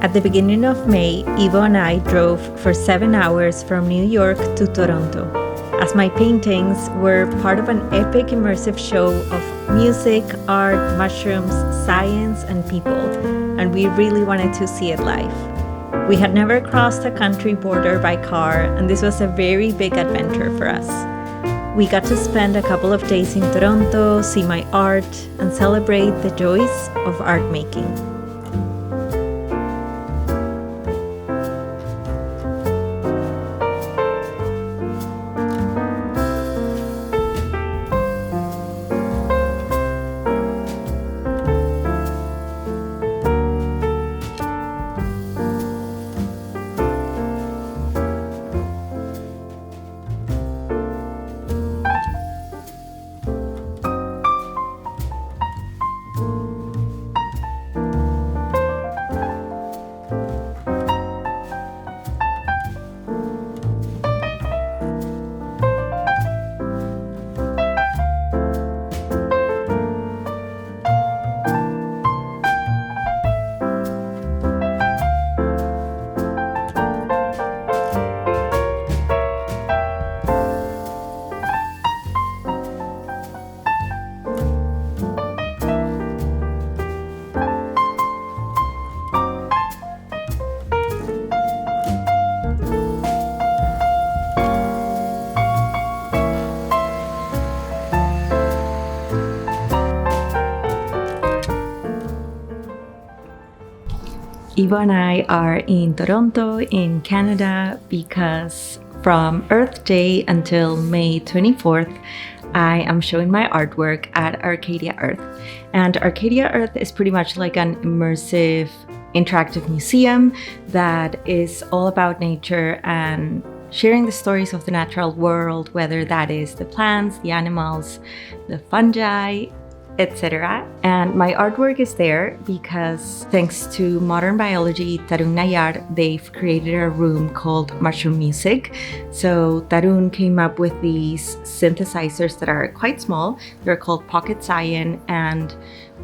At the beginning of May, Ivo and I drove for 7 hours from New York to Toronto, as my paintings were part of an epic immersive show of music, art, mushrooms, science, and people, and we really wanted to see it live. We had never crossed a country border by car, and this was a very big adventure for us. We got to spend a couple of days in Toronto, see my art, and celebrate the joys of art making. Ivo and I are in Toronto, in Canada, because from Earth Day until May 24th, I am showing my artwork at Arcadia Earth. And Arcadia Earth is pretty much like an immersive, interactive museum that is all about nature and sharing the stories of the natural world, whether that is the plants, the animals, the fungi, etc. And my artwork is there because thanks to modern biology, Tarun Nayar, they've created a room called Mushroom Music. So Tarun came up with these synthesizers that are quite small. They're called Pocket Cyan, and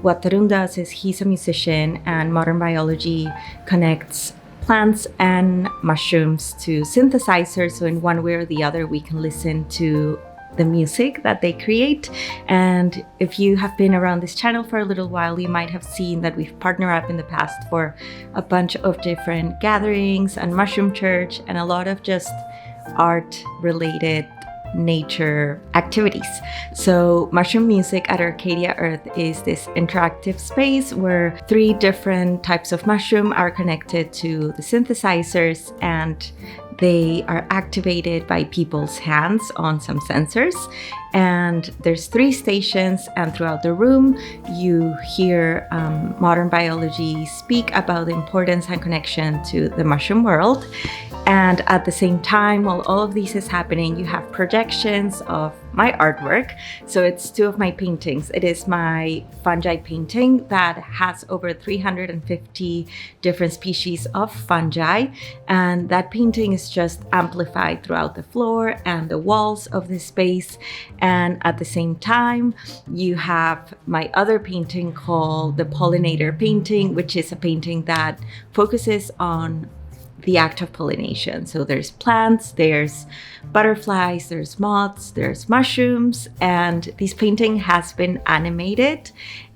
what Tarun does is he's a musician, and modern biology connects plants and mushrooms to synthesizers. So in one way or the other, we can listen to the music that they create. And if you have been around this channel for a little while, you might have seen that we've partnered up in the past for a bunch of different gatherings and mushroom church and a lot of just art related nature activities. So Mushroom Music at Arcadia Earth is this interactive space where 3 different types of mushroom are connected to the synthesizers, and they are activated by people's hands on some sensors. And there's 3 stations, and throughout the room you hear modern biology speak about the importance and connection to the mushroom world. And at the same time, while all of this is happening, you have projections of my artwork. So it's 2 of my paintings. It is my fungi painting that has over 350 different species of fungi. And that painting is just amplified throughout the floor and the walls of this space. And at the same time, you have my other painting called the Pollinator Painting, which is a painting that focuses on the act of pollination. So there's plants, there's butterflies, there's moths, there's mushrooms, and this painting has been animated.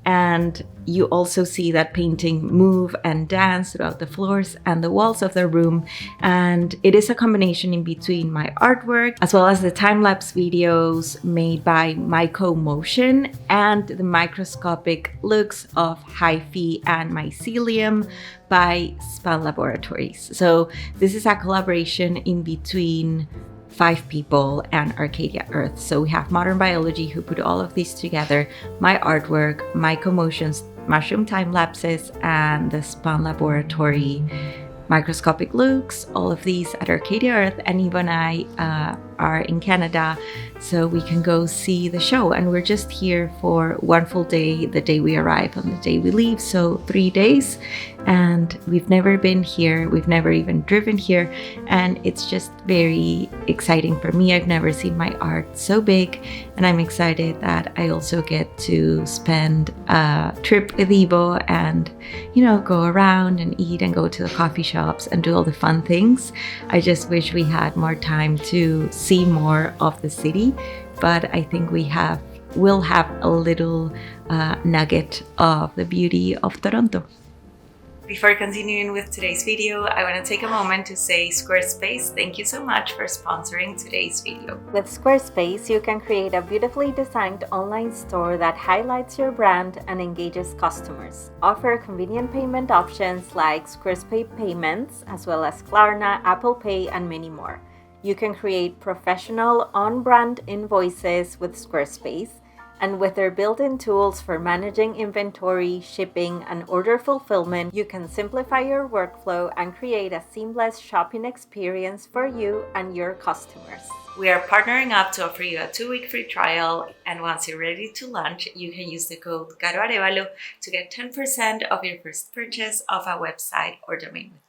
And you also see that painting move and dance throughout the floors and the walls of the room. And it is a combination in between my artwork, as well as the time-lapse videos made by Myco-Motion and the microscopic looks of hyphae and mycelium by Span Laboratories. So this is a collaboration in between 5 people and Arcadia Earth. So we have modern biology who put all of these together, my artwork, Myco-Motion's mushroom time lapses, and the Span Laboratory microscopic looks, all of these at Arcadia Earth. And Eva and I are in Canada, so we can go see the show. And we're just here for 1 full day, the day we arrive and the day we leave, so 3 days. and we've never been here. We've never even driven here, and it's just very exciting for me. I've never seen my art so big, and I'm excited that I also get to spend a trip with Ivo and, go around and eat and go to the coffee shops and do all the fun things. I just wish we had more time to see more of the city, but I think we'll have a little nugget of the beauty of Toronto. Before continuing with today's video, I want to take a moment to say Squarespace, thank you so much for sponsoring today's video. With Squarespace, you can create a beautifully designed online store that highlights your brand and engages customers. Offer convenient payment options like Squarespace Payments, as well as Klarna, Apple Pay, and many more. You can create professional on-brand invoices with Squarespace, and with their built-in tools for managing inventory, shipping, and order fulfillment, you can simplify your workflow and create a seamless shopping experience for you and your customers. We are partnering up to offer you a 2-week free trial, and once you're ready to launch, you can use the code Caro Arevalo to get 10% of your first purchase of a website or domain with them.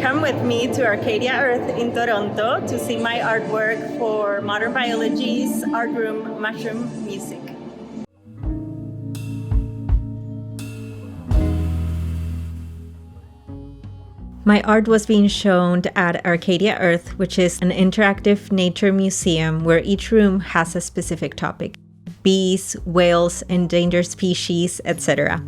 Come with me to Arcadia Earth in Toronto to see my artwork for Modern Biology's art room, Mushroom Music. My art was being shown at Arcadia Earth, which is an interactive nature museum where each room has a specific topic: bees, whales, endangered species, etc.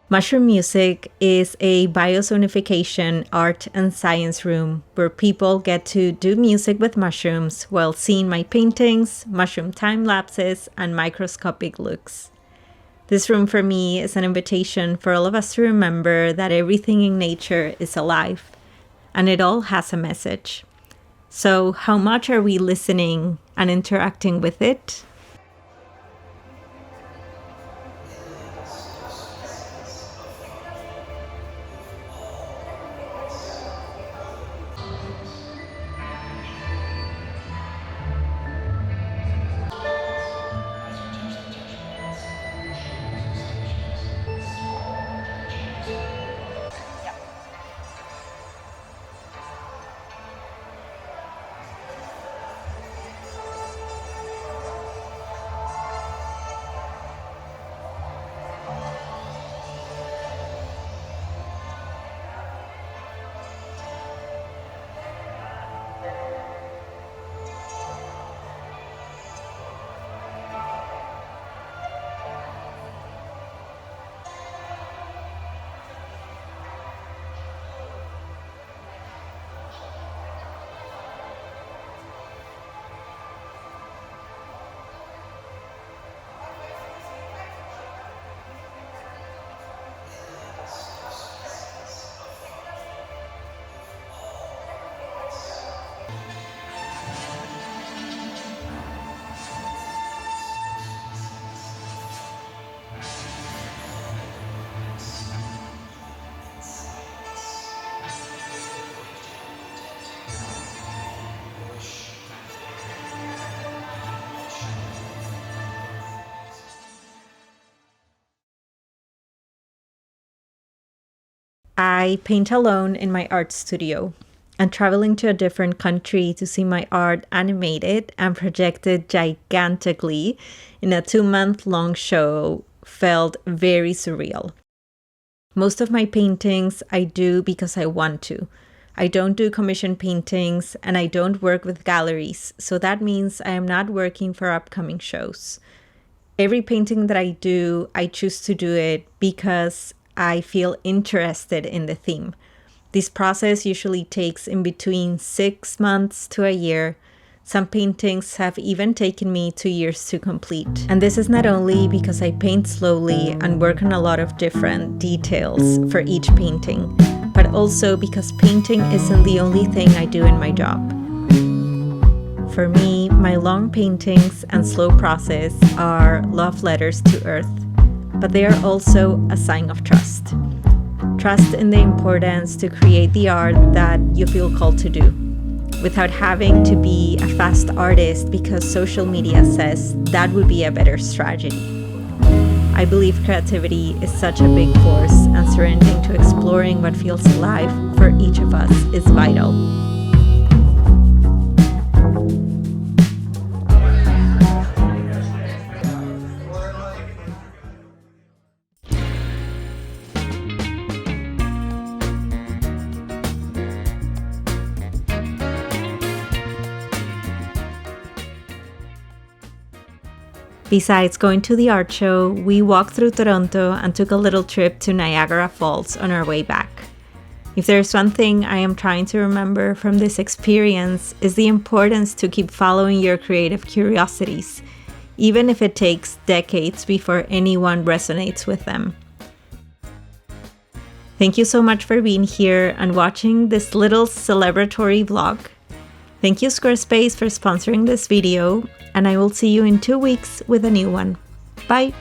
Mushroom Music is a biozonification art and science room where people get to do music with mushrooms while seeing my paintings, mushroom time lapses, and microscopic looks. This room for me is an invitation for all of us to remember that everything in nature is alive, and it all has a message. So how much are we listening and interacting with it? I paint alone in my art studio, and traveling to a different country to see my art animated and projected gigantically in a 2-month-long show felt very surreal. Most of my paintings I do because I want to. I don't do commission paintings, and I don't work with galleries, so that means I am not working for upcoming shows. Every painting that I do, I choose to do it because I feel interested in the theme. This process usually takes in between 6 months to a year. Some paintings have even taken me 2 years to complete. And this is not only because I paint slowly and work on a lot of different details for each painting, but also because painting isn't the only thing I do in my job. For me, my long paintings and slow process are love letters to Earth, but they are also a sign of trust. Trust in the importance to create the art that you feel called to do, without having to be a fast artist because social media says that would be a better strategy. I believe creativity is such a big force, and surrendering to exploring what feels alive for each of us is vital. Besides going to the art show, we walked through Toronto and took a little trip to Niagara Falls on our way back. If there's one thing I am trying to remember from this experience, is the importance to keep following your creative curiosities, even if it takes decades before anyone resonates with them. Thank you so much for being here and watching this little celebratory vlog. Thank you Squarespace for sponsoring this video, and I will see you in 2 weeks with a new one. Bye!